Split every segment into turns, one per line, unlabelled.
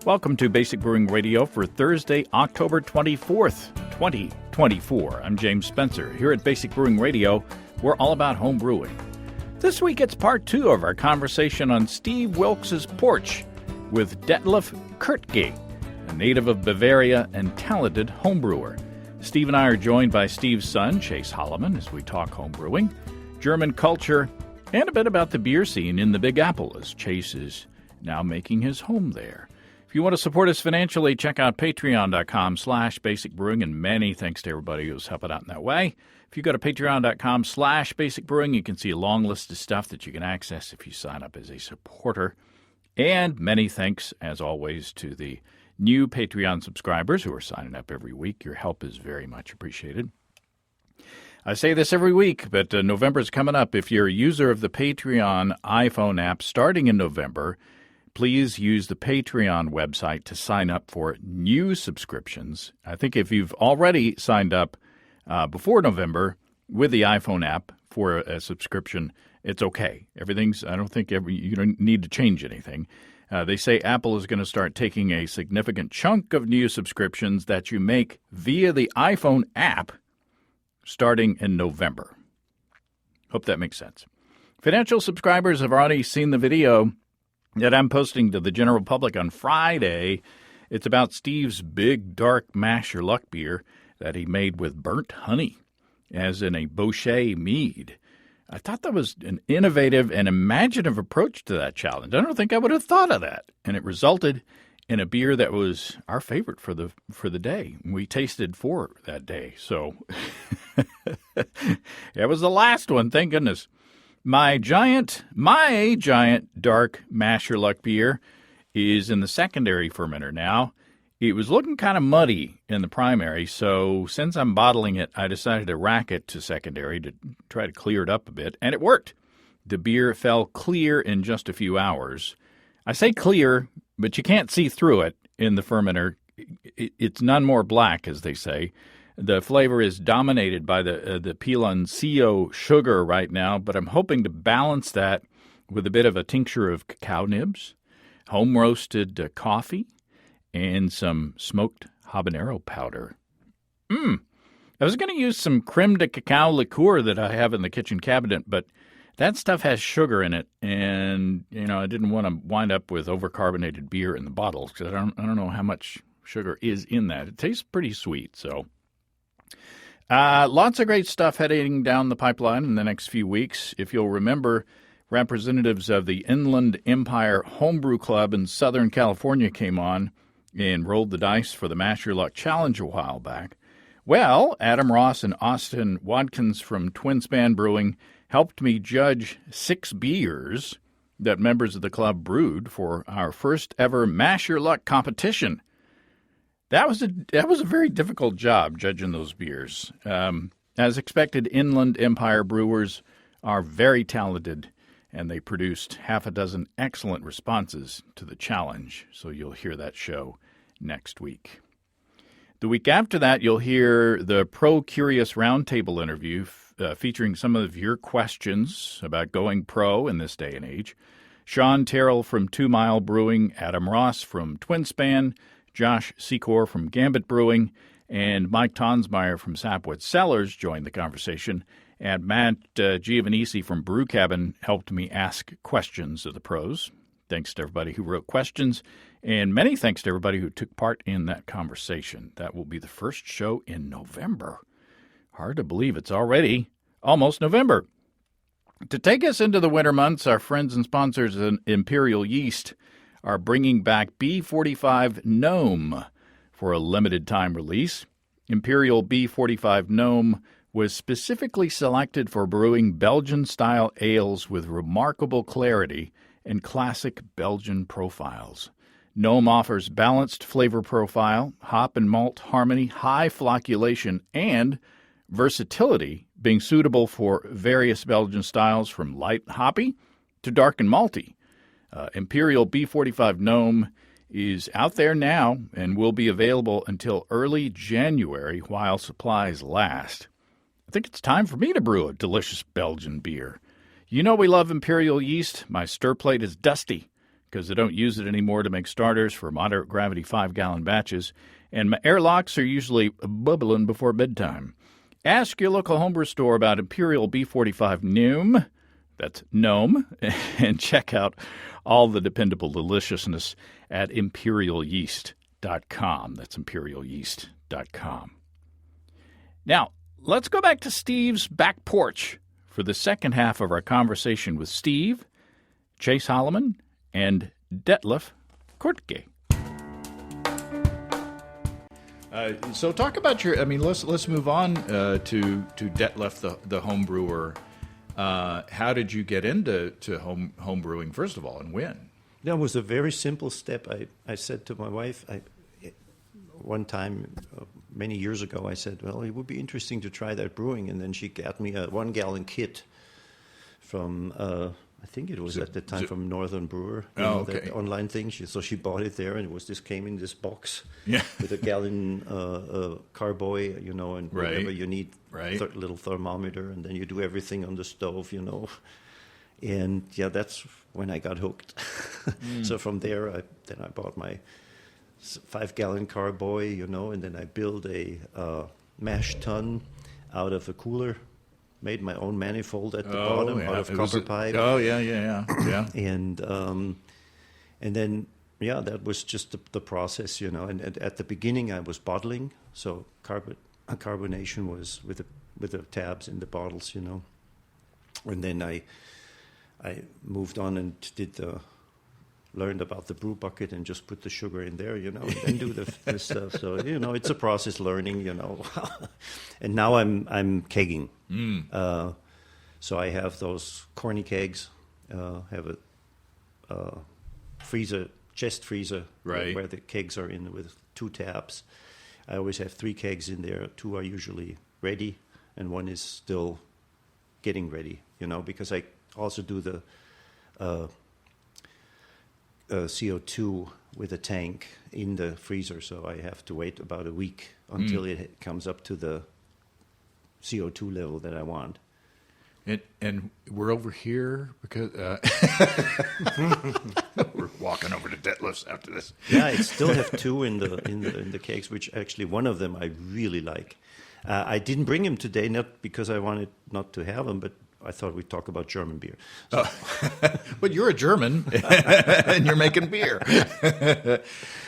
Welcome to Basic Brewing Radio for Thursday, October 24th, 2024. I'm James Spencer. Here at Basic Brewing Radio, we're all about home brewing. This week it's part 2 of our conversation on Steve Wilkes' porch with Detlef Koertge, a native of Bavaria and talented homebrewer. Steve and I are joined by Steve's son, Chase Holloman, as we talk homebrewing, German culture, and a bit about the beer scene in the Big Apple, as Chase is now making his home there. If you want to support us financially, check out patreon.com/basicbrewing, and many thanks to everybody who's helping out in that way. If you go to patreon.com/basicbrewing, you can see a long list of stuff that you can access if you sign up as a supporter. And many thanks, as always, to the new Patreon subscribers who are signing up every week. Your help is very much appreciated. I say this every week, but November's coming up. If you're a user of the Patreon iPhone app starting in November, please use the Patreon website to sign up for new subscriptions. I think if you've already signed up before November with the iPhone app for a subscription, it's okay. I don't think you don't need to change anything. They say Apple is going to start taking a significant chunk of new subscriptions that you make via the iPhone app starting in November. Hope that makes sense. Financial subscribers have already seen the video that I'm posting to the general public on Friday. It's about Steve's big, dark Mash Your Luck beer that he made with burnt honey, as in a Bochet mead. I thought that was an innovative and imaginative approach to that challenge. I don't think I would have thought of that. And it resulted in a beer that was our favorite for the day. We tasted 4 that day. So it was the last one, thank goodness. My giant dark Mash Your Luck beer is in the secondary fermenter now. It was looking kind of muddy in the primary, so since I'm bottling it, I decided to rack it to secondary to try to clear it up a bit, and it worked. The beer fell clear in just a few hours. I say clear, but you can't see through it in the fermenter. It's none more black, as they say. The flavor is dominated by the piloncillo sugar right now, but I'm hoping to balance that with a bit of a tincture of cacao nibs, home-roasted coffee, and some smoked habanero powder. I was going to use some creme de cacao liqueur that I have in the kitchen cabinet, but that stuff has sugar in it, and I didn't want to wind up with overcarbonated beer in the bottles because I don't know how much sugar is in that. It tastes pretty sweet, so lots of great stuff heading down the pipeline in the next few weeks. If you'll remember, representatives of the Inland Empire Homebrew Club in Southern California came on and rolled the dice for the Mash Your Luck Challenge a while back. Well, Adam Ross and Austin Watkins from Twinspan Brewing helped me judge 6 beers that members of the club brewed for our first ever Mash Your Luck competition. That was a very difficult job, judging those beers. As expected, Inland Empire brewers are very talented, and they produced half a dozen excellent responses to the challenge, so you'll hear that show next week. The week after that, you'll hear the Pro Curious Roundtable interview featuring some of your questions about going pro in this day and age. Sean Terrell from 2 Mile Brewing, Adam Ross from Twinspan, Josh Secor from Gambit Brewing, and Mike Tonsmeyer from Sapwood Cellars joined the conversation, and Matt Giovanisi from Brew Cabin helped me ask questions of the pros. Thanks to everybody who wrote questions, and many thanks to everybody who took part in that conversation. That will be the first show in November. Hard to believe it's already almost November. To take us into the winter months, our friends and sponsors in Imperial Yeast are bringing back B45 Gnome for a limited time release. Imperial B45 Gnome was specifically selected for brewing Belgian-style ales with remarkable clarity and classic Belgian profiles. Gnome offers balanced flavor profile, hop and malt harmony, high flocculation, and versatility, being suitable for various Belgian styles from light hoppy to dark and malty. Imperial B45 Gnome is out there now and will be available until early January while supplies last. I think it's time for me to brew a delicious Belgian beer. You know we love Imperial Yeast. My stir plate is dusty because they don't use it anymore to make starters for moderate gravity 5-gallon batches, and my airlocks are usually bubbling before bedtime. Ask your local homebrew store about Imperial B45 Gnome, that's Gnome, and check out all the dependable deliciousness at imperialyeast.com. That's imperialyeast.com. Now, let's go back to Steve's back porch for the second half of our conversation with Steve, Chase Holloman, and Detlef Koertge. So talk about let's move on to Detlef, the home brewer. How did you get into home brewing, first of all, and when?
That was a very simple step. I said to my wife, one time, many years ago, I said, well, it would be interesting to try that brewing. And then she got me a 1-gallon kit from, I think it was at the time from Northern Brewer, that online thing. So she bought it there, and came in this box with a gallon carboy, and whatever you need, little thermometer, and then you do everything on the stove, And that's when I got hooked. So from there, I bought my 5-gallon carboy, and then I built a mash tun out of a cooler. Made my own manifold at the bottom out of copper pipe.
Yeah.
And then that was just the process, And at the beginning, I was bottling, so carbonation was with the tabs in the bottles, And then I moved on and learned about the brew bucket and just put the sugar in there, and then do the stuff. So it's a process learning, And now I'm kegging. So I have those corny kegs. Have a chest freezer, where the kegs are in with 2 taps. I always have 3 kegs in there. 2 are usually ready, and 1 is still getting ready. Because I also do the CO2 with a tank in the freezer, so I have to wait about a week until it comes up to the CO2 level that I want.
And we're over here because we're walking over to Detlef's after this.
Yeah, I still have 2 in the cakes, which actually one of them I really like. I didn't bring him today, not because I wanted not to have him, but I thought we'd talk about German beer. So.
But you're a German, and you're making beer.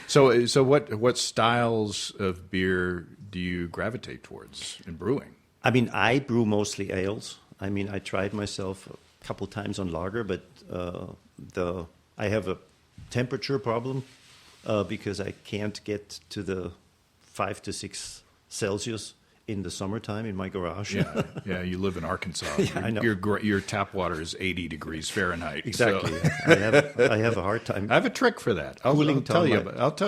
So what styles of beer do you gravitate towards in brewing?
I brew mostly ales. I tried myself a couple times on lager, but I have a temperature problem because I can't get to the 5 to 6 Celsius in the summertime in my garage.
Yeah. You live in Arkansas.
I know.
Your tap water is 80 degrees Fahrenheit.
Exactly.
So.
I have a hard time.
I have a trick for that. I'll tell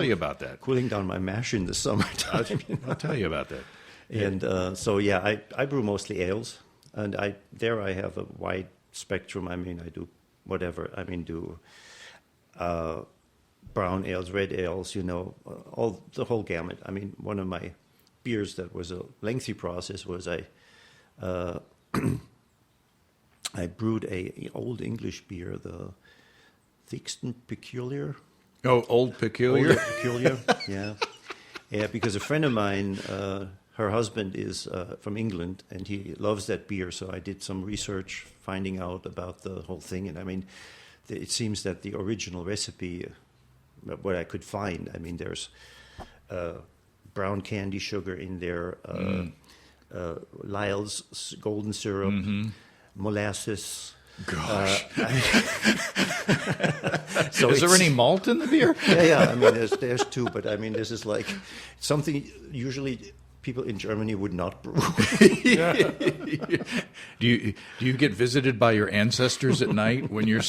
you about that.
Cooling down my mash in the summertime.
I'll tell you about that.
And I brew mostly ales, and I have a wide spectrum. I do whatever. Do brown ales, red ales, the whole gamut. One of my beers that was a lengthy process was I brewed a old English beer, the Thixton Peculiar.
Oh, Old Peculiar?
Peculiar, yeah. Yeah, because a friend of mine, her husband is from England, and he loves that beer, so I did some research finding out about the whole thing. And it seems that the original recipe, what I could find, there's brown candy sugar in there, Lyle's golden syrup, molasses.
Gosh.
So
is there any malt in the beer?
Yeah. There's 2, but this is like something usually people in Germany would not brew.
Do you get visited by your ancestors at night when you're?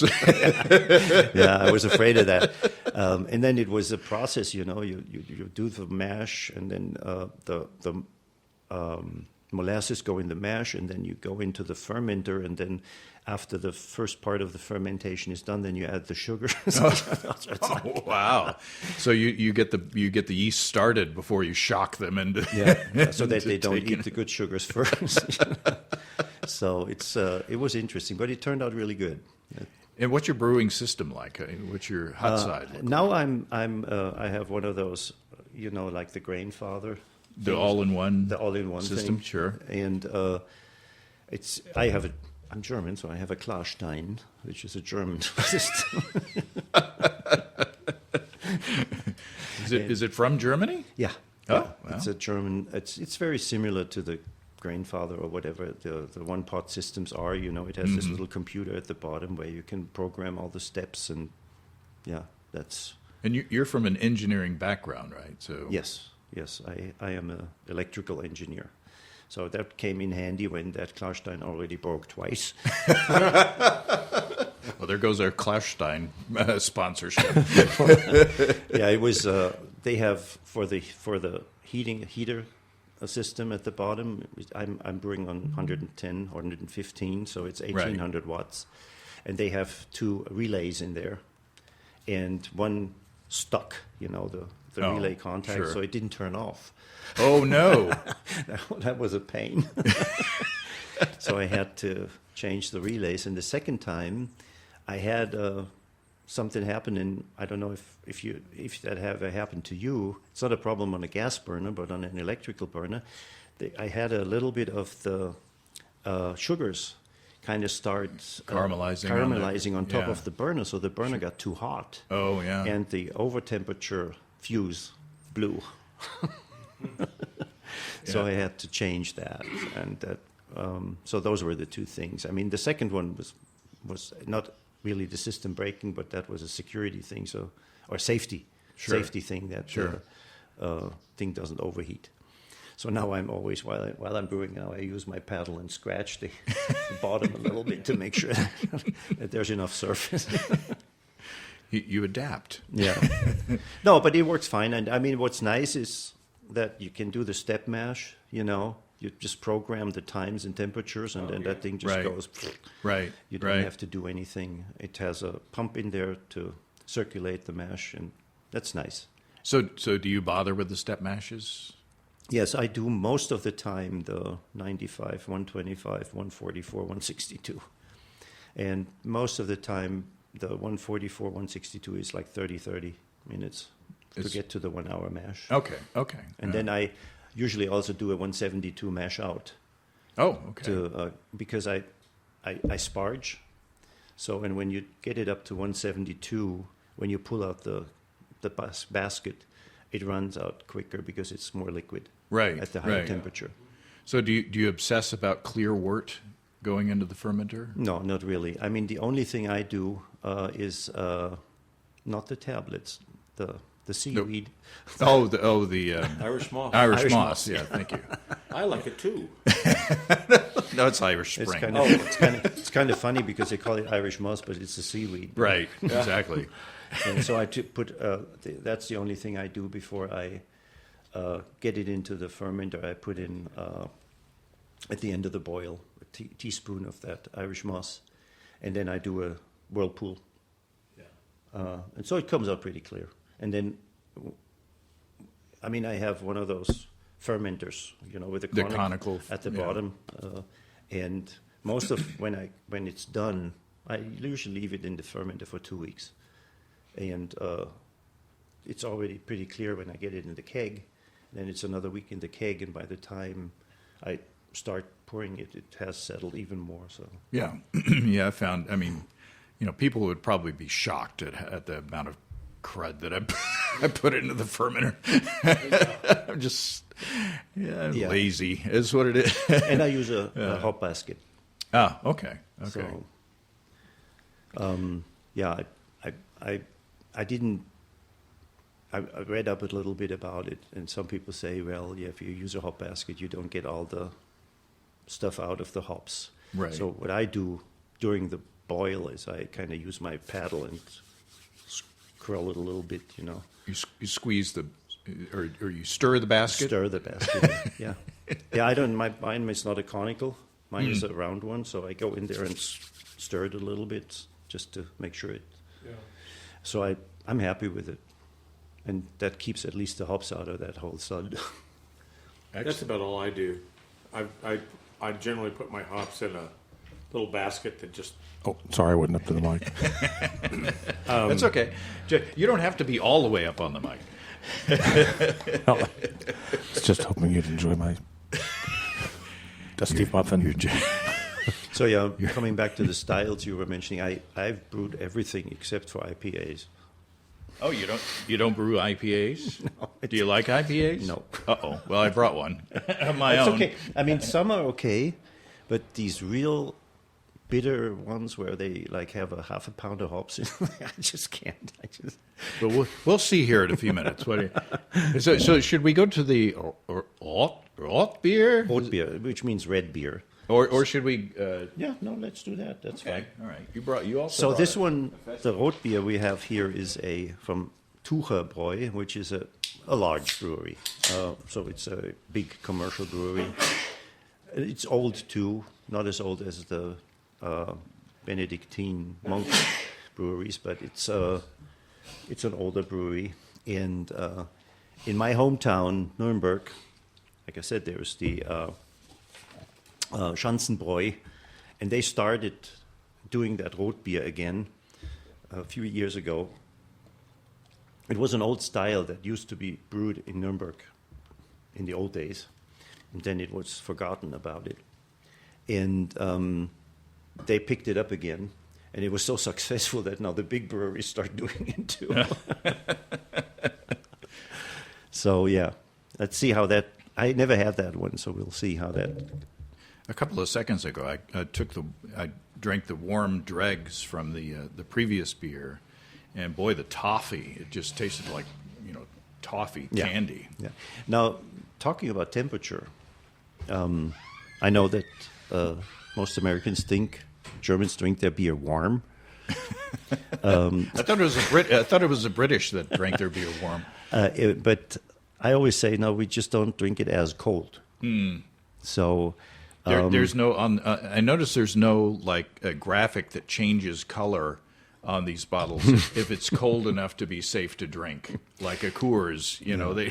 Yeah, I was afraid of that. And then it was a process, you do the mash, and then the molasses go in the mash, and then you go into the fermenter, and then after the first part of the fermentation is done, then you add the sugar.
Oh, wow! So you get the yeast started before you shock them into
so that they don't eat the good sugars first. So it was interesting, but it turned out really good.
And what's your brewing system like? What's your hot side?
Now I have one of those, like the Grainfather.
The
things,
all-in-one.
The all-in-one
system,
thing.
sure.
And I'm German, so I have a Klarstein, which is a German system.
Is it from Germany?
Yeah.
Oh,
yeah.
wow.
It's a German. It's very similar to the Grainfather or whatever the one-pot systems are. It has this little computer at the bottom where you can program all the steps, and that's.
And you're from an engineering background, right? So
Yes, I am an electrical engineer. So that came in handy when that Klarstein already broke twice.
Well, there goes our Klarstein sponsorship.
Yeah, it was. They have for the heater system at the bottom. I'm brewing on 110, 115, so it's 1800 watts, and they have 2 relays in there, and one stuck. The relay contact,
sure.
so it didn't turn off.
Oh no!
That was a pain. So I had to change the relays, and the second time, I had something happen. And I don't know if that ever happened to you. It's not a problem on a gas burner, but on an electrical burner, I had a little bit of the sugars kind of start caramelizing on top of the burner, so the burner got too hot.
Oh yeah!
And the over temperature fuse blew. So I had to change that, and that. So those were the 2 things. I mean, the second one was not really the system breaking, but that was a security thing, or safety thing that thing doesn't overheat. So now I'm always while I'm brewing now, I use my paddle and scratch the bottom a little bit to make sure that there's enough surface.
You adapt.
Yeah. No, but it works fine. And I mean, what's nice is that you can do the step mash. You just program the times and temperatures, and then that thing just goes.
Right.
You don't have to do anything. It has a pump in there to circulate the mash, and that's nice.
So do you bother with the step mashes?
Yes, I do most of the time the 95, 125, 144, 162. And most of the time, the 144, 162 is like 30 minutes to get to the 1 hour mash.
Okay.
And then I usually also do a 172 mash out.
Oh, okay.
Because I sparge. So, and when you get it up to 172, when you pull out the basket, it runs out quicker because it's more liquid at the higher temperature.
So do you obsess about clear wort going into the fermenter?
No, not really. I mean, the only thing I do is not the tablets, the seaweed.
The Irish moss.
Irish moss. Yeah, thank you.
I like it too.
No, it's Irish Spring.
It's kind of funny because they call it Irish moss, but it's a seaweed.
Right, exactly.
And so I put that's the only thing I do before I get it into the fermenter. I put in at the end of the boil a teaspoon of that Irish moss, and then I do a whirlpool. Yeah. And so it comes out pretty clear. And then, I mean, I have one of those fermenters, with the conical at the bottom, and most of when it's done, I usually leave it in the fermenter for 2 weeks, and it's already pretty clear when I get it in the keg. Then it's another week in the keg, and by the time I start pouring it, it has settled even more. So
yeah, I found. I mean, people would probably be shocked at the amount of crud that I put into the fermenter. I'm just lazy is what it is.
And I use a hop basket.
Ah, okay.
So, I didn't. I read up a little bit about it, and some people say, well, if you use a hop basket, you don't get all the stuff out of the hops.
Right.
So what I do during the boil is I kind of use my paddle and curl it a little bit,
You squeeze or you stir the basket?
Stir the basket, yeah. Yeah, I don't, mine is not a conical. Mine is a round one, so I go in there and stir it a little bit just to make sure it. Yeah. So I'm happy with it. And that keeps at least the hops out of that whole sud.
That's about all I do. I generally put my hops in a little basket that just.
Oh, sorry, I wasn't up to the mic.
That's okay. You don't have to be all the way up on the mic.
No, it's just hoping you'd enjoy my dusty muffin.
So yeah, coming back to the styles you were mentioning, I've brewed everything except for IPAs.
Oh, you don't brew IPAs?
No.
Do you like IPAs?
No.
Uh-oh. Well, I brought one of my
It's
own.
okay. I mean, some are okay, but these real bitter ones where they like have a half a pound of hops in, I just can't.
But we'll see here in a few minutes. So should we go to the Ort beer?
Oat beer, which means red beer.
Or should we?
Yeah, no, let's do that. That's fine.
All right. You also.
So
brought
this
it.
one, the Rot beer we have here is from Tucherbräu, which is a large brewery. So it's a big commercial brewery. It's old too, not as old as the Benedictine monk breweries, but it's an older brewery. And in my hometown, Nuremberg, like I said, there's the Schanzenbräu, and they started doing that Rot beer again a few years ago. It was an old style that used to be brewed in Nuremberg in the old days, and then it was forgotten about it. And they picked it up again, and it was so successful that now the big breweries start doing it too. So yeah, let's see how that. I never had that one, so we'll see how that.
A couple of seconds ago, I drank the warm dregs from the previous beer, and boy, the toffee! It just tasted like toffee candy.
Yeah. Now, talking about temperature, I know that most Americans Germans drink their beer warm.
I thought it was the British that drank their beer warm.
But I always say no, we just don't drink it as cold. So.
There's no I notice there's no a graphic that changes color on these bottles if it's cold enough to be safe to drink, like a Coors. They.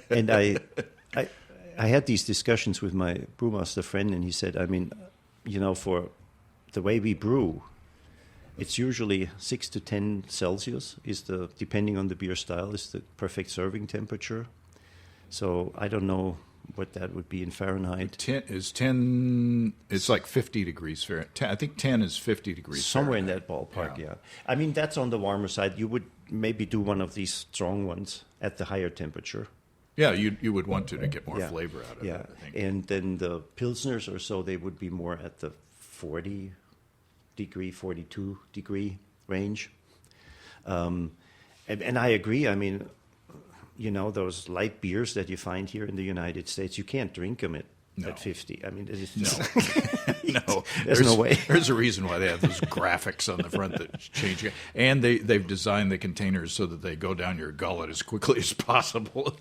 And I had these discussions with my brewmaster friend, and he said, I mean, for the way we brew, it's usually 6 to 10 Celsius depending on the beer style, is the perfect serving temperature. So I don't know what that would be in Fahrenheit.
10. It's like 50 degrees Fahrenheit. I think 10 is 50 degrees.
Somewhere
Fahrenheit.
in that ballpark, yeah. I mean, that's on the warmer side. You would maybe do one of these strong ones at the higher temperature.
Yeah, you would want to get more flavor out of it. I think.
And then the Pilsners or so, they would be more at the 40 degree, 42 degree range. And I agree. I mean, those light beers that you find here in the United States, you can't drink them at 50. I mean, it's just
no.
There's no way.
There's a reason why they have those graphics on the front that change it. And they've designed the containers so that they go down your gullet as quickly as possible.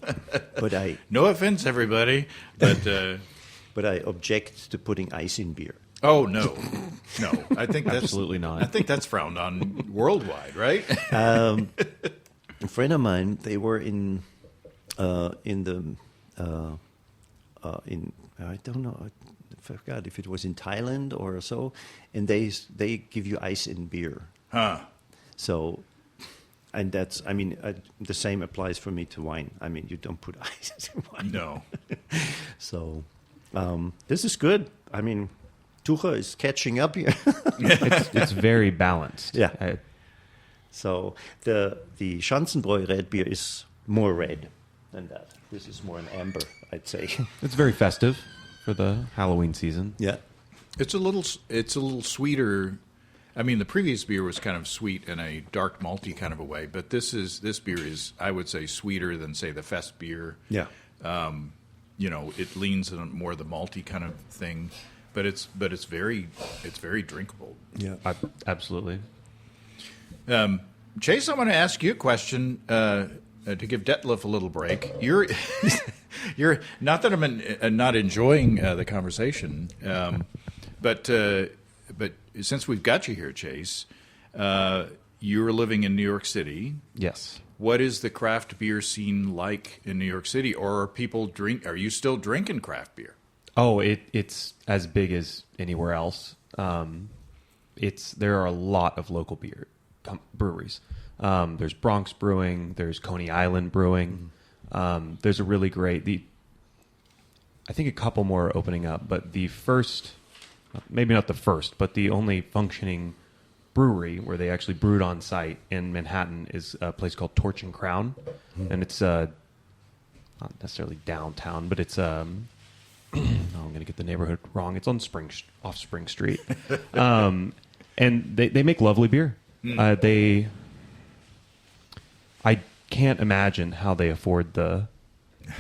But
no offense, everybody,
but I object to putting ice in beer.
Oh, no. I think that's
absolutely not.
I think that's frowned on worldwide, right?
A friend of mine, they were in I don't know, I forgot if it was in Thailand or so, and they give you ice in beer.
Huh.
So, and the same applies for me to wine. I mean, you don't put ice in wine.
No.
So, this is good. I mean, Tuche is catching up here.
It's very balanced.
Yeah. So the Schanzenbräu red beer is more red than that. This is more an amber, I'd say.
It's very festive for the Halloween season.
Yeah.
It's a little sweeter. I mean, the previous beer was kind of sweet in a dark malty kind of a way, but this beer is, I would say, sweeter than say the Fest beer.
Yeah.
It leans on more the malty kind of thing, but it's very drinkable.
Yeah.
Absolutely.
Chase, I want to ask you a question to give Detlef a little break. You're not that I'm not enjoying the conversation, but since we've got you here, Chase, you're living in New York City.
Yes.
What is the craft beer scene like in New York City, or are you still drinking craft beer?
Oh, it's as big as anywhere else. There are a lot of local breweries. There's Bronx Brewing. There's Coney Island Brewing. There's a really great. I think a couple more are opening up, but the first, maybe not the first, but the only functioning brewery where they actually brewed on site in Manhattan is a place called Torch and Crown, and it's not necessarily downtown, but it's I'm going to get the neighborhood wrong. It's on off Spring Street, and they make lovely beer. I can't imagine how they afford the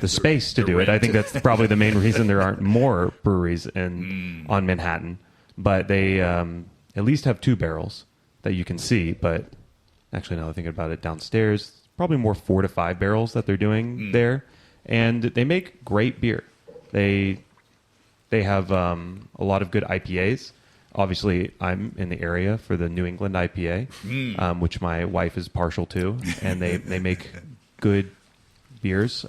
space to do it. I think that's probably the main reason there aren't more breweries on Manhattan. But they at least have 2 barrels that you can see. But actually, now that I'm thinking about it, downstairs, probably more 4 to 5 barrels that they're doing there. And they make great beer. They have a lot of good IPAs. Obviously, I'm in the area for the New England IPA, which my wife is partial to, and they make good beers.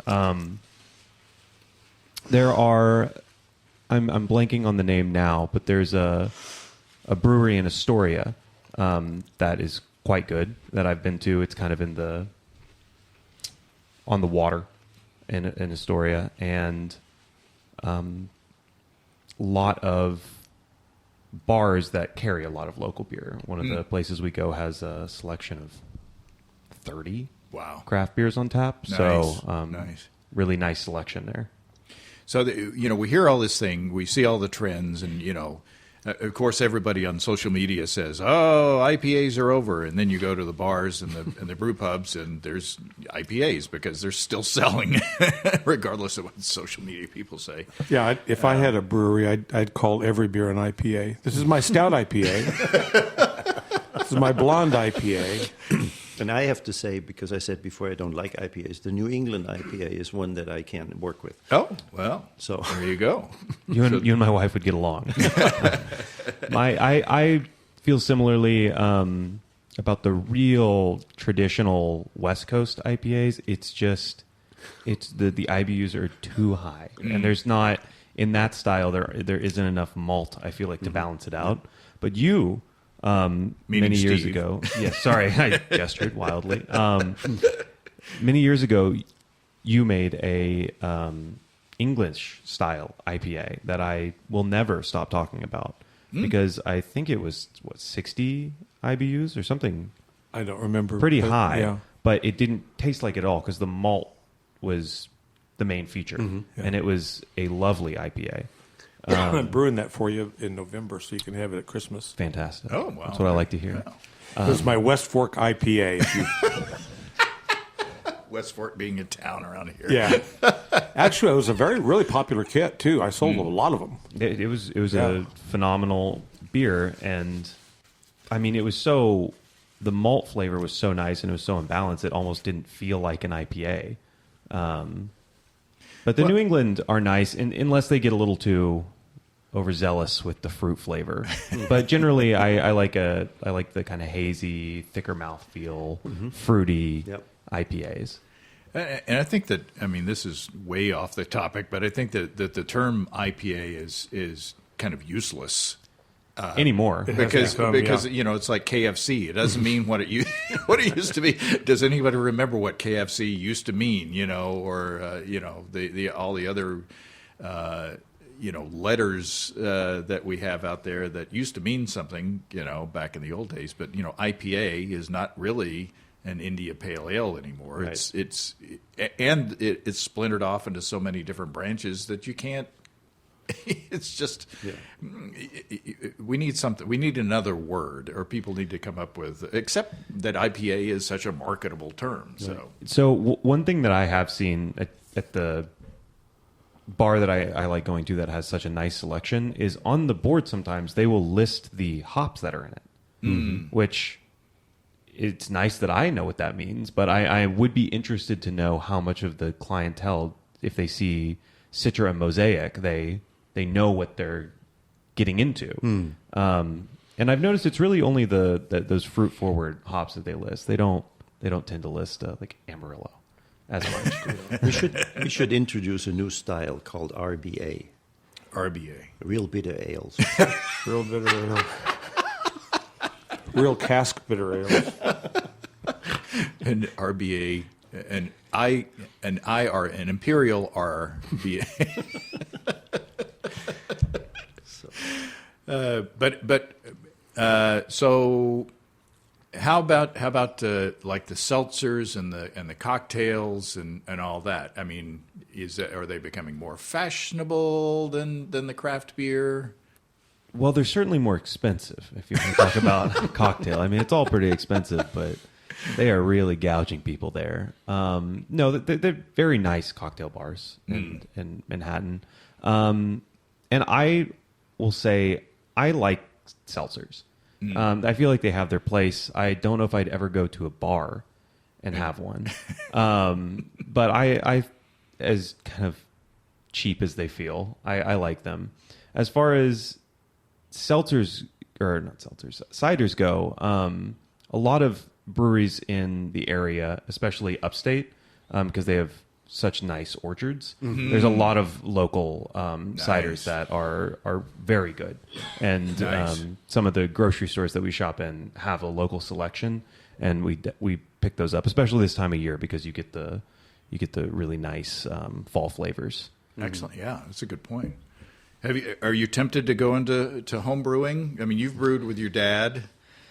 There are, I'm blanking on the name now, but there's a brewery in Astoria that is quite good that I've been to. It's kind of on the water in Astoria, and a lot of bars that carry a lot of local beer. One of the places we go has a selection of 30 craft beers on tap.
Nice.
So
Nice.
Really nice selection there.
So, we hear all this thing, we see all the trends, and, of course, everybody on social media says, oh, IPAs are over. And then you go to the bars and the brew pubs, and there's IPAs because they're still selling, regardless of what social media people say.
Yeah, if I had a brewery, I'd call every beer an IPA. This is my stout IPA. This is my blonde IPA.
And I have to say, because I said before I don't like IPAs, the New England IPA is one that I can work with.
Oh, well,
so
there you go.
You and my wife would get along. I feel similarly about the real traditional West Coast IPAs. It's the IBUs are too high, and there's not in that style. There isn't enough malt. I feel like to balance it out. But you. Many years
Steve.
ago. Yeah, sorry, I gestured wildly. Many years ago, you made a English style IPA that I will never stop talking about because I think it was 60 IBUs or something.
I don't remember.
Pretty high,
yeah.
but it didn't taste like it all because the malt was the main feature, and it was a lovely IPA.
I'm brewing that for you in November so you can have it at Christmas.
Fantastic.
Oh, wow.
That's what I like to hear.
Wow.
This is my West Fork IPA.
West Fork being a town around here.
Yeah. Actually, it was a really popular kit, too. I sold a lot of them.
It was a phenomenal beer, and I mean, the malt flavor was so nice and it was so imbalanced, it almost didn't feel like an IPA. But the New England are nice, unless they get a little too overzealous with the fruit flavor. But generally, I like the kind of hazy, thicker mouthfeel, fruity IPAs.
And I think that, this is way off the topic, but I think that the term IPA is kind of useless.
Anymore.
Because it's like KFC. It doesn't mean what it used to be. Does anybody remember what KFC used to mean, or all the other letters that we have out there that used to mean something, back in the old days, but IPA is not really an India Pale Ale anymore.
Right.
It's splintered off into so many different branches that you can't. It's just we need something. We need another word, or people need to come up with. Except that IPA is such a marketable term.
So one thing that I have seen at the bar that I like going to that has such a nice selection is on the board. Sometimes they will list the hops that are in it, which it's nice that I know what that means. But I would be interested to know how much of the clientele, if they see Citra and Mosaic, they know what they're getting into. And I've noticed it's really only those fruit forward hops that they list. They don't tend to list like Amarillo as much.
we should introduce a new style called RBA.
RBA?
Real bitter ales.
Real bitter ale. Real cask bitter ale.
And RBA, and I are an Imperial RBA. So how about like the seltzers and the cocktails and all that? I mean, are they becoming more fashionable than the craft beer?
Well, they're certainly more expensive if you want to talk about a cocktail. I mean, it's all pretty expensive, but they are really gouging people there. No, they're very nice cocktail bars in Manhattan. And I will say I like seltzers. I feel like they have their place. I don't know if I'd ever go to a bar and have one. But I, as kind of cheap as they feel, I like them. As far as ciders go, a lot of breweries in the area, especially upstate, because they have such nice orchards. Mm-hmm. There's a lot of local ciders that are very good, and some of the grocery stores that we shop in have a local selection, and we pick those up, especially this time of year, because you get the really nice fall flavors.
Excellent. Yeah, that's a good point. Are you tempted to go into home brewing? I mean, you've brewed with your dad.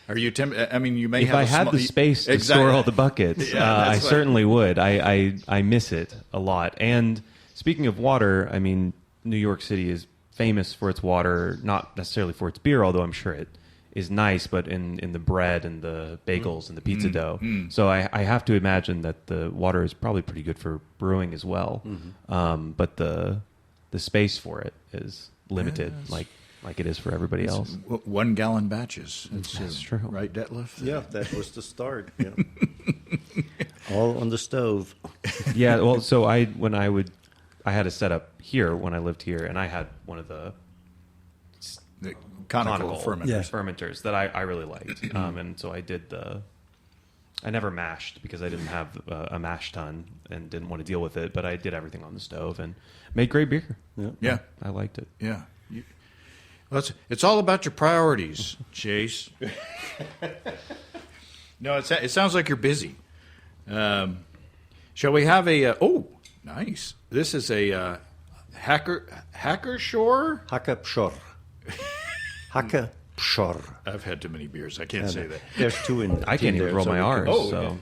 Are you tempted? I mean, you may
if
have.
I had the space to store all the buckets, I certainly would. I miss it a lot. And speaking of water, I mean, New York City is famous for its water, not necessarily for its beer, although I'm sure it is nice, but in the bread and the bagels and the pizza dough. So I have to imagine that the water is probably pretty good for brewing as well. But the space for it is limited, like it is for everybody else.
1 gallon batches.
That's true.
Right, Detlef?
Yeah, that was the start. Yeah. All on the stove.
Yeah, well, so I had a setup here when I lived here, and I had one of the conical fermenters that I really liked. And so I did I never mashed because I didn't have a mash tun and didn't want to deal with it, but I did everything on the stove and made great beer.
Yeah.
I liked it.
Yeah. It's all about your priorities, Chase. No, it sounds like you're busy. Shall we have a... oh, nice. This is a Hacker Shore?
Hacker-Pschorr. Hacker-Pschorr.
I've had too many beers. I can't say that.
There's two in
I can't even roll my R's.
Okay.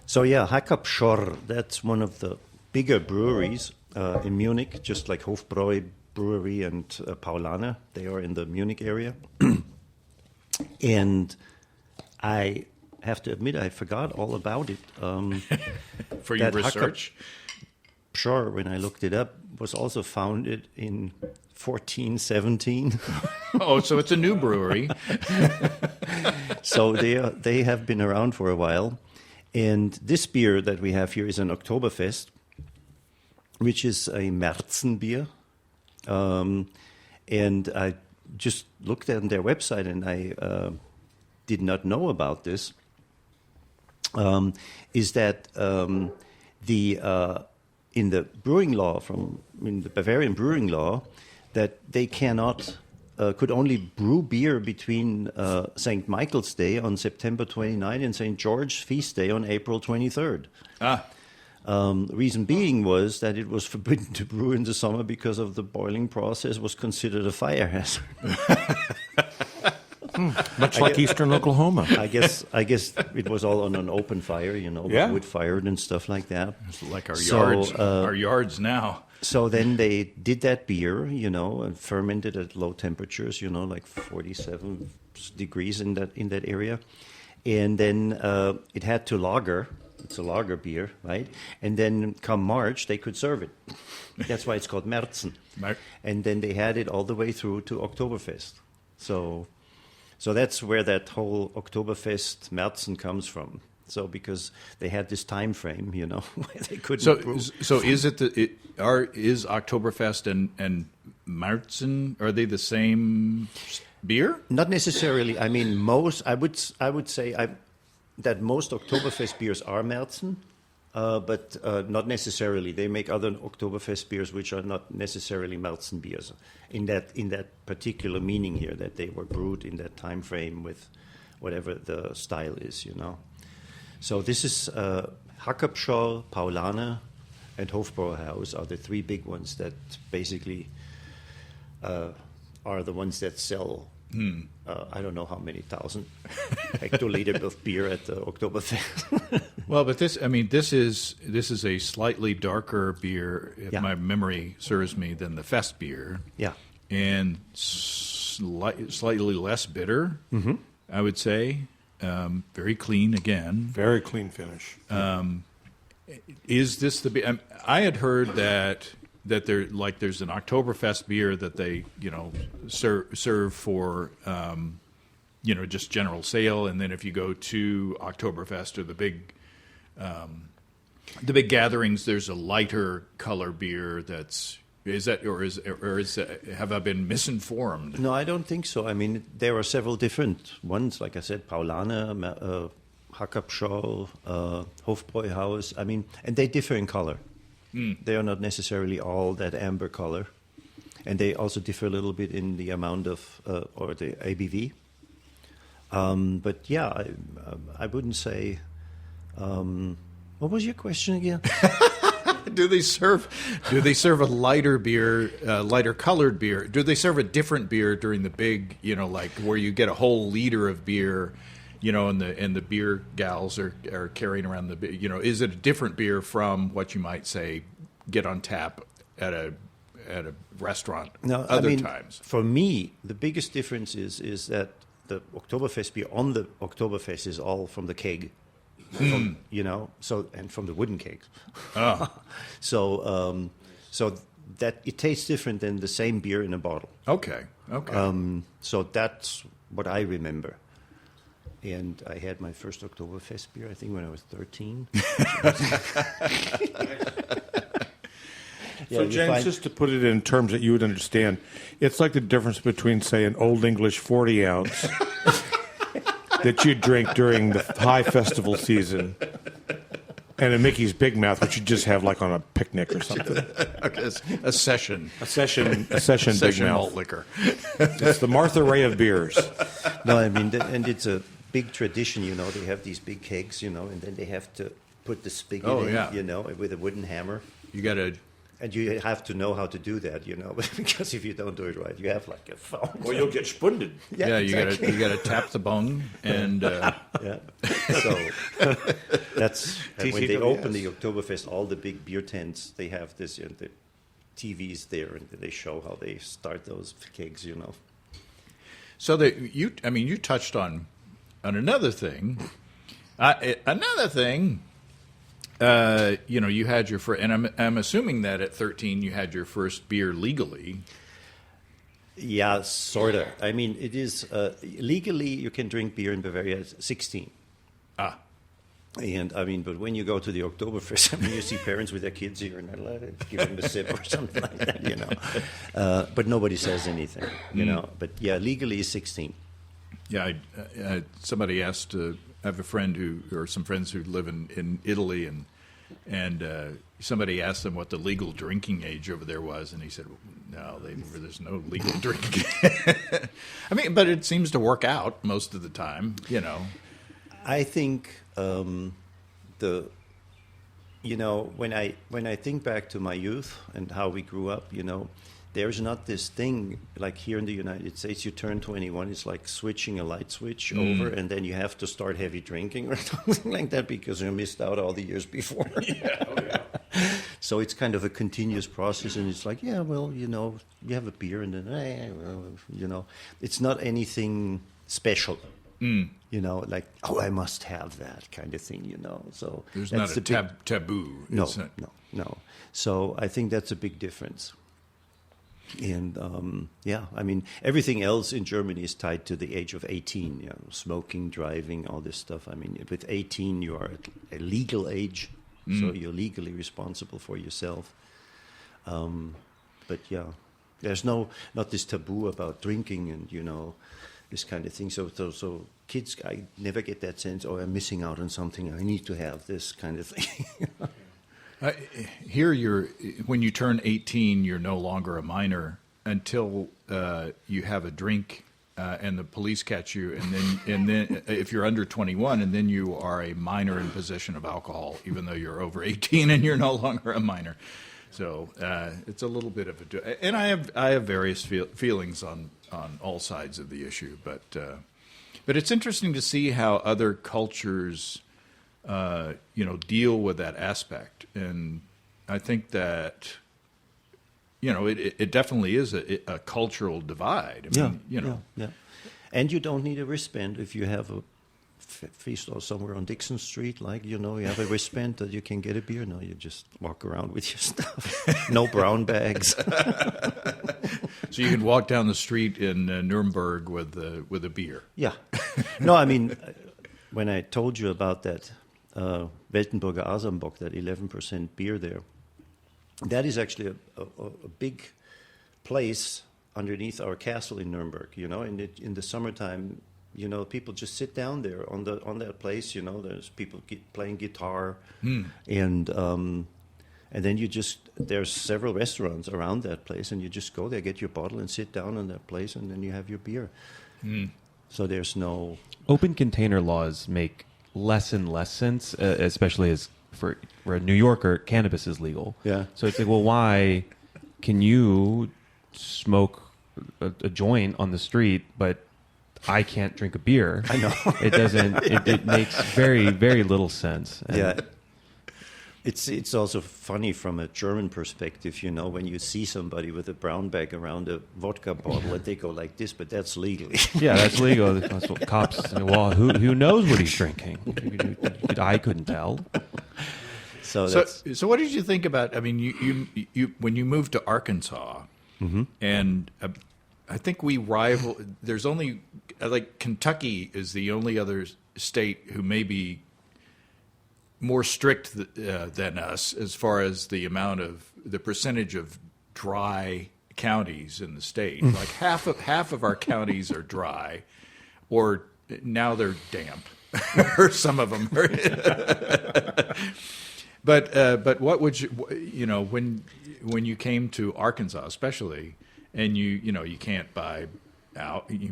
So yeah, Hacker-Pschorr, that's one of the bigger breweries in Munich, just like Hofbräu Brewery and Paulaner. They are in the Munich area. And I have to admit, I forgot all about it.
For your research?
Pschorr, when I looked it up, was also founded in 1417.
Oh, so it's a new brewery.
So they have been around for a while. And this beer that we have here is an Oktoberfest, which is a Märzen beer. And I just looked at their website, and I did not know about this. Is that in the brewing law, in the Bavarian brewing law, that they could only brew beer between St. Michael's Day on September 29 and St. George's Feast Day on April 23rd. Reason being was that it was forbidden to brew in the summer because of the boiling process was considered a fire hazard.
Much like Eastern Oklahoma.
I guess it was all on an open fire, wood fired and stuff like that.
It's like our yards now.
So then they did that beer, and fermented at low temperatures, like 47 degrees in that area, and then it had to lager. It's a lager beer, right? And then come March, they could serve it. That's why it's called Märzen. And then they had it all the way through to Oktoberfest. So that's where that whole Oktoberfest Märzen comes from. So because they had this time frame, where they couldn't brew.
So is is Oktoberfest and Märzen, are they the same beer?
Not necessarily. I mean, I would say that most Oktoberfest beers are Märzen, but not necessarily. They make other Oktoberfest beers which are not necessarily Malzen beers in that particular meaning here, that they were brewed in that time frame with whatever the style is, you know. So this is Hackabschorle, Paulaner, and Hofbräuhaus are the three big ones that basically are the ones that sell. I don't know how many thousand hectoliter of beer at the Oktoberfest.
Well, but this is a slightly darker beer, if my memory serves me, than the Fest beer.
Yeah.
And slightly less bitter, I would say. Very clean again.
Very clean finish.
Is this the beer? I had heard that there's an Oktoberfest beer that they serve for just general sale, and then if you go to Oktoberfest or the big gatherings, there's a lighter color beer have I been misinformed?
No, I don't think so. I mean, there are several different ones, like I said, Paulaner, Hackabschorle, Hofbräuhaus. I mean, and they differ in color. They are not necessarily all that amber color. And they also differ a little bit in the amount of, or the ABV. But yeah, I wouldn't say, what was your question again?
Do they serve a lighter beer, lighter colored beer? Do they serve a different beer during the big, like where you get a whole liter of beer, and the beer gals are carrying around the, is it a different beer from what you might say get on tap at a restaurant times? For
me, the biggest difference is that the Oktoberfest beer on the Oktoberfest is all from the keg. And from the wooden kegs.
Oh.
So that it tastes different than the same beer in a bottle.
Okay.
So that's what I remember. And I had my first Oktoberfest beer, I think, when I was 13.
So, James, just to put it in terms that you would understand, it's like the difference between, say, an Old English 40-ounce that you drink during the high festival season and a Mickey's Big Mouth, which you just have like on a picnic or something.
Okay, a session
Big Mouth
malt liquor.
It's the Martha Ray of beers.
No, I mean, and it's a big tradition, They have these big kegs, and then they have to put the spigot in, with a wooden hammer.
You got to.
And you have to know how to do that, because if you don't do it right, you have like a phone.
Or you'll get spunded.
Yeah, exactly. you got to tap the bung and.
Yeah. So that's when they open the Oktoberfest. All the big beer tents, they have this, the TVs there, and they show how they start those kegs,
So you touched on another thing. You had your first, and I'm assuming that at 13 you had your first beer legally.
Yeah, sort of. I mean, it is legally you can drink beer in Bavaria at 16. And I mean, but when you go to the Oktoberfest, you see parents with their kids here and they give them a sip or something like that, But nobody says anything, But yeah, legally is 16.
Yeah, somebody asked. I have a friend some friends who live in Italy, and somebody asked them what the legal drinking age over there was, and he said, "No, there's no legal drinking." I mean, but it seems to work out most of the time,
I think when I think back to my youth and how we grew up, there's not this thing like here in the United States, you turn 21, it's like switching a light switch over, and then you have to start heavy drinking or something like that because you missed out all the years before. So it's kind of a continuous process, and it's like, you have a beer, and then, it's not anything special. Like, I must have that kind of thing, So
there's not a taboo.
No. So I think that's a big difference. And I mean, everything else in Germany is tied to the age of 18. Smoking, driving, all this stuff. I mean, with 18, you are at a legal age, so you're legally responsible for yourself. But yeah, there's not this taboo about drinking and this kind of thing. So kids, I never get that sense, oh, I'm missing out on something. I need to have this kind of thing.
Here, when you turn 18, you're no longer a minor until you have a drink and the police catch you, and then if you're under 21, and then you are a minor in possession of alcohol, even though you're over 18 and you're no longer a minor. So it's a little bit of and I have various feelings on all sides of the issue, but it's interesting to see how other cultures deal with that aspect, and I think that it definitely is a cultural divide. I mean,
Yeah. And you don't need a wristband if you have a feast or somewhere on Dixon Street, you have a wristband that you can get a beer. No, you just walk around with your stuff. No brown bags.
So you can walk down the street in Nuremberg with a beer.
Yeah. No, I mean, when I told you about that Weltenburger Asambock, that 11% beer there, that is actually a big place underneath our castle in Nuremberg. In the summertime, people just sit down there on that place. There's people playing guitar, and then there's several restaurants around that place, and you just go there, get your bottle, and sit down on that place, and then you have your beer. So there's no
open container laws make less and less sense, especially as for a New Yorker, cannabis is legal.
Yeah.
So it's like, well, why can you smoke a joint on the street, but I can't drink a beer?
I know.
It doesn't. It makes very, very little sense. And
yeah. It's also funny from a German perspective, when you see somebody with a brown bag around a vodka bottle and they go like this, but that's legal.
Yeah, that's legal. That's what cops say. Well, who knows what he's drinking? I couldn't tell.
So
what did you think about? I mean, you when you moved to Arkansas, and I think we rival. There's only Kentucky is the only other state who may be more strict than us as far as the percentage of dry counties in the state. Like half of our counties are dry, or now they're damp, or some of them are. But what would you when you came to Arkansas, especially, and you can't buy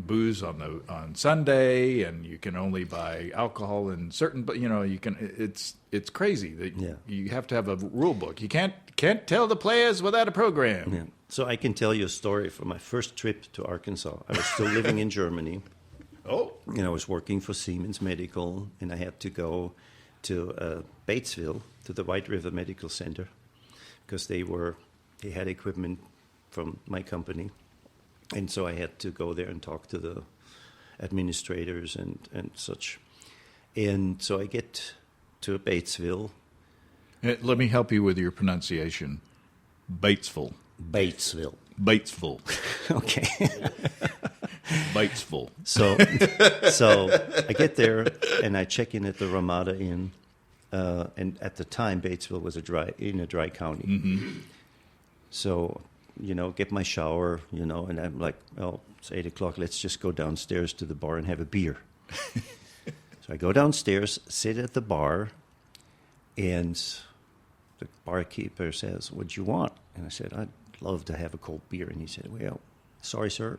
booze on Sunday, and you can only buy alcohol in certain, but you can. It's crazy that you have to have a rule book. You can't tell the players without a program.
Yeah. So I can tell you a story from my first trip to Arkansas. I was still living in Germany.
Oh,
I was working for Siemens Medical, and I had to go to Batesville to the White River Medical Center because they had equipment from my company. And so I had to go there and talk to the administrators and such. And so I get to Batesville.
Let me help you with your pronunciation. Batesville.
Batesville.
Batesville.
Okay.
Batesville.
So I get there and I check in at the Ramada Inn. And at the time, Batesville was a dry county. Mm-hmm. So get my shower, and I'm like, well, it's 8 o'clock. Let's just go downstairs to the bar and have a beer. So I go downstairs, sit at the bar, and the barkeeper says, "What do you want?" And I said, "I'd love to have a cold beer." And he said, "Well, sorry, sir,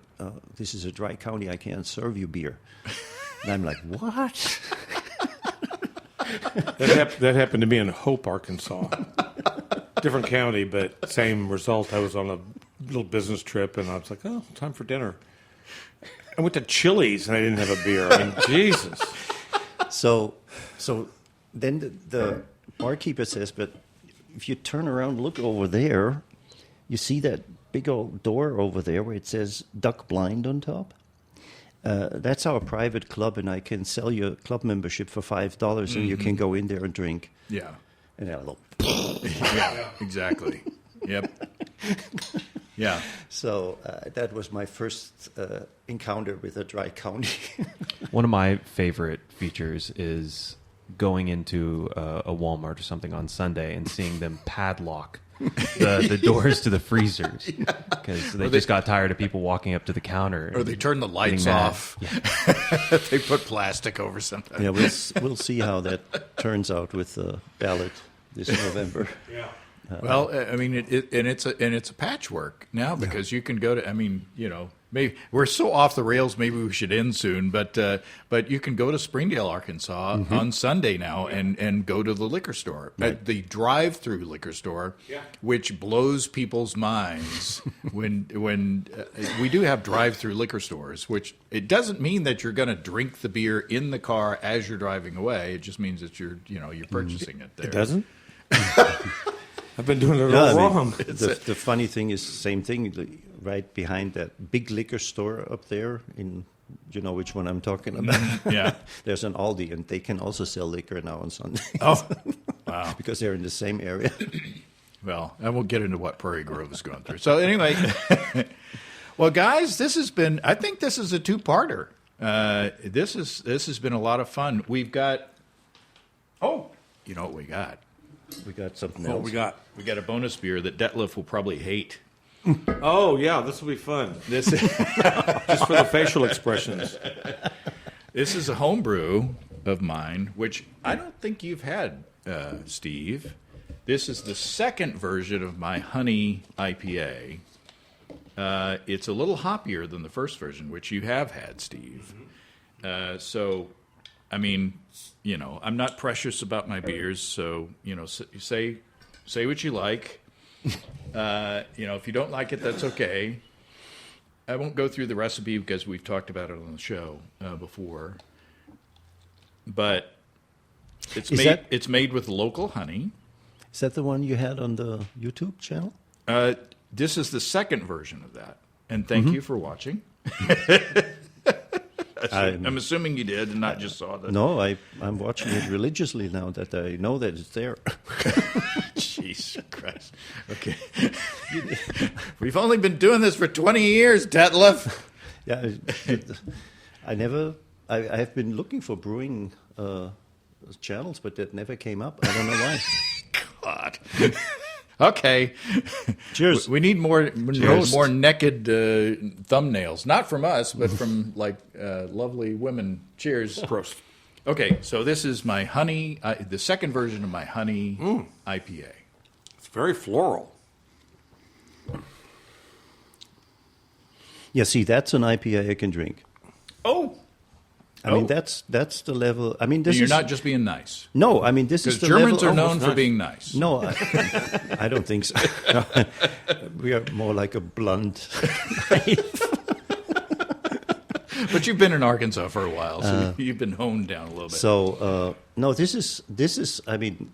this is a dry county. I can't serve you beer." And I'm like, "What?"
That happened to me in Hope, Arkansas. Different county, but same result. I was on a little business trip, and I was like, "Oh, time for dinner." I went to Chili's, and I didn't have a beer. I mean, Jesus.
So then the barkeeper says, "But if you turn around and look over there, you see that big old door over there where it says Duck Blind on top? That's our private club, and I can sell you a club membership for $5, and you can go in there and drink."
Yeah.
And I go,
yeah, exactly. Yep. Yeah.
So that was my first encounter with a dry county.
One of my favorite features is going into a Walmart or something on Sunday and seeing them padlock the doors to the freezers because they just got tired of people walking up to the counter.
Or they turn the lights
getting mad.
off. They put plastic over something.
Yeah, we'll see how that turns out with the ballot this November.
Yeah.
Well, I mean, it's a patchwork now because you can go to. I mean, maybe we're so off the rails. Maybe we should end soon. But you can go to Springdale, Arkansas on Sunday now and go to the liquor store, at the drive-through liquor store, which blows people's minds when we do have drive-through liquor stores. Which it doesn't mean that you're going to drink the beer in the car as you're driving away. It just means that you're purchasing it there.
It doesn't? I've been doing it all wrong.
The funny thing is, same thing, right behind that big liquor store up there in, you know which one I'm talking about.
Yeah.
There's an Aldi, and they can also sell liquor now on Sunday.
Oh, wow.
Because they're in the same area.
Well, I won't get into what Prairie Grove is going through. So anyway, well, guys, I think this is a two-parter. This has been a lot of fun. We've got, you know what we got?
We got something
What
else.
we got?
We got a bonus beer that Detlef will probably hate.
Oh, yeah, this will be fun.
This
Just for the facial expressions.
This is a homebrew of mine, which I don't think you've had, Steve. This is the second version of my honey IPA. It's a little hoppier than the first version, which you have had, Steve. So, I mean, I'm not precious about my beers, so, say what you like. If you don't like it, that's okay. I won't go through the recipe because we've talked about it on the show before. But it's made with local honey.
Is that the one you had on the YouTube channel?
This is the second version of that. And thank you for watching. I'm assuming you did and not just saw the...
No, I'm watching it religiously now that I know that it's there.
Jesus Christ. Okay. We've only been doing this for 20 years, Detlef.
Yeah, I have been looking for brewing channels, but that never came up. I don't know why.
God. Okay.
Cheers.
We need more naked thumbnails. Not from us, but from lovely women. Cheers.
Gross.
Okay, so this is my honey, the second version of my honey IPA.
It's very floral.
Yeah, see, that's an IPA I can drink.
Oh.
I mean, that's the level. I mean, this
You're
is
not just being nice.
No, I mean, this
Because
is the
Germans
level.
are known for being nice.
No, I don't think so. We are more like a blunt.
But you've been in Arkansas for a while, so you've been honed down a little bit.
So no, this is. I mean,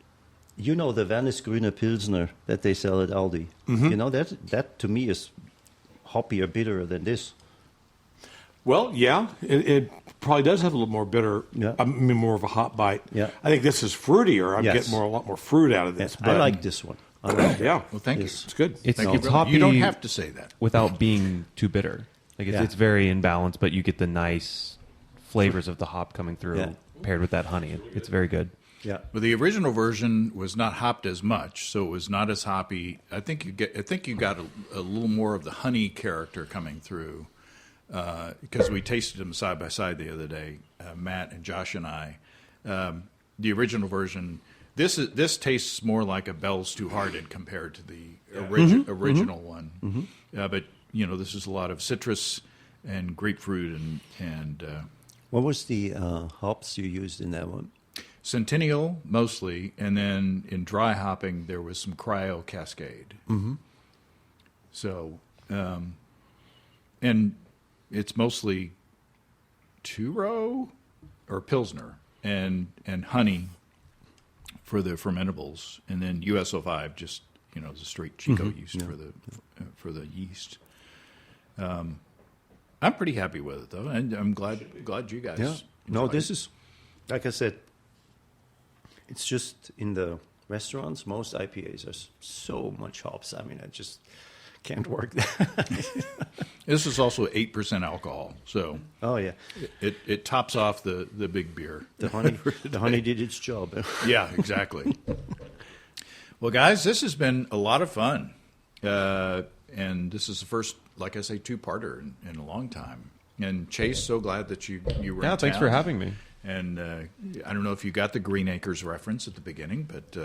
the Wernesgrüne Pilsner that they sell at Aldi.
Mm-hmm.
That to me is hoppier, bitterer than this.
Well, yeah, it probably does have a little more bitter.
Yeah.
I mean, more of a hot bite.
Yeah.
I think this is fruitier. I'm
Yes.
getting a lot more fruit out of this.
I like this one. I like it.
Yeah.
Well, thank you.
Yes.
It's good.
It's
Thank you. You don't have to say that.
without being too bitter.
Yeah.
It's very in balance, but you get the nice flavors of the hop coming through
Yeah.
paired with that honey. It's very good.
Yeah.
Well, the original version was not hopped as much, so it was not as hoppy. I think you got a little more of the honey character coming through because we tasted them side by side the other day, Matt and Josh and I. The original version, this tastes more like a Bell's Two Hearted compared to the original one. But this is a lot of citrus and grapefruit and
What was the hops you used in that one?
Centennial mostly, and then in dry hopping there was some Cryo Cascade. Mm-hmm. So, and it's mostly two-row or Pilsner and honey for the fermentables, and then USO5 just the straight Chico yeast for the yeast. I'm pretty happy with it though, and I'm glad you guys.
Yeah. No,
enjoyed
this
it.
is, like I said, it's just in the restaurants, most IPAs are so much hops. I mean, I just Can't work.
This is also 8% alcohol, so
Oh yeah,
it tops off the big beer.
the honey did its job.
Yeah, exactly. Well, guys, this has been a lot of fun. And this is the first, like I say, two-parter in a long time. And Chase, so glad that you were in
thanks
town.
for having me.
And I don't know if you got the Green Acres reference at the beginning, but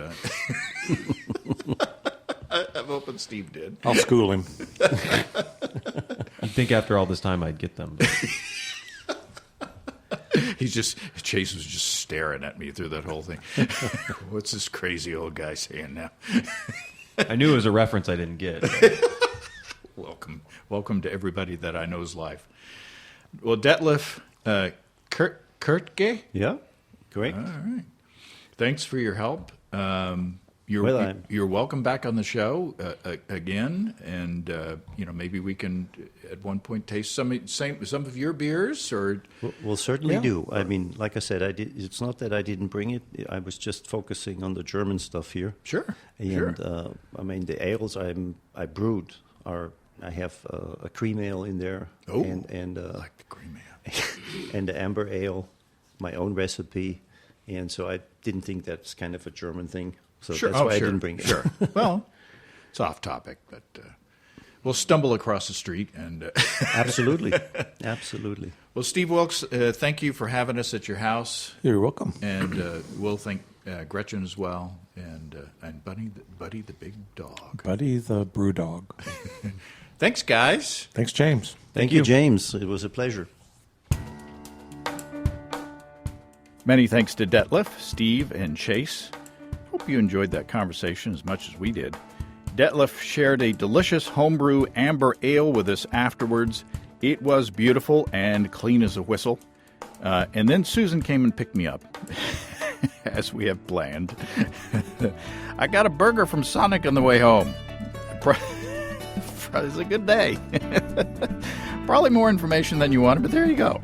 I'm hoping Steve did.
I'll school him.
You'd think after all this time I'd get them.
Chase was just staring at me through that whole thing. What's this crazy old guy saying now?
I knew it was a reference I didn't get.
Welcome to everybody that I know's life. Well, Detlef Koertge?
Yeah, correct.
All right. Thanks for your help.
Well,
You're welcome back on the show again, and maybe we can at one point taste some of your beers. Or
We'll certainly do. I mean, like I said, it's not that I didn't bring it. I was just focusing on the German stuff here.
Sure.
And I mean, the ales I brewed I have a cream ale in there.
Oh,
and
I like the cream ale.
and the amber ale, my own recipe, and so I didn't think that's kind of a German thing. So
Sure.
that's why I didn't bring it.
Sure. Well, it's off topic, but we'll stumble across the street and.
Absolutely.
Well, Steve Wilkes, thank you for having us at your house,
You're welcome.
and we'll thank Gretchen as well, and Buddy the big dog.
Buddy the brew dog.
Thanks, guys.
Thanks, James.
Thank you, James. It was a pleasure.
Many thanks to Detlef, Steve, and Chase. Hope you enjoyed that conversation as much as we did. Detlef shared a delicious homebrew amber ale with us afterwards. It was beautiful and clean as a whistle. And then Susan came and picked me up, as we have planned. I got a burger from Sonic on the way home. It was a good day. Probably more information than you wanted, but there you go.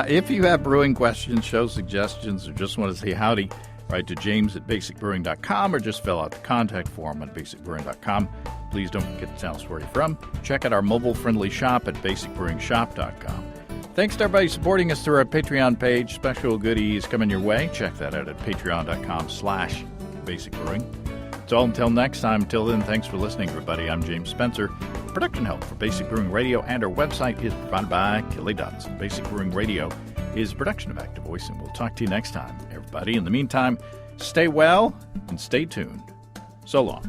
If you have brewing questions, show suggestions, or just want to say howdy, write to james@basicbrewing.com or just fill out the contact form at basicbrewing.com. Please don't forget to tell us where you're from. Check out our mobile-friendly shop at basicbrewingshop.com. Thanks to everybody supporting us through our Patreon page. Special goodies coming your way. Check that out at patreon.com/basicbrewing. It's all until next time. Till then, thanks for listening, everybody. I'm James Spencer. Production help for Basic Brewing Radio and our website is provided by Kelly Dodson. Basic Brewing Radio is a production of Active Voice, and we'll talk to you next time, everybody. In the meantime, stay well and stay tuned. So long.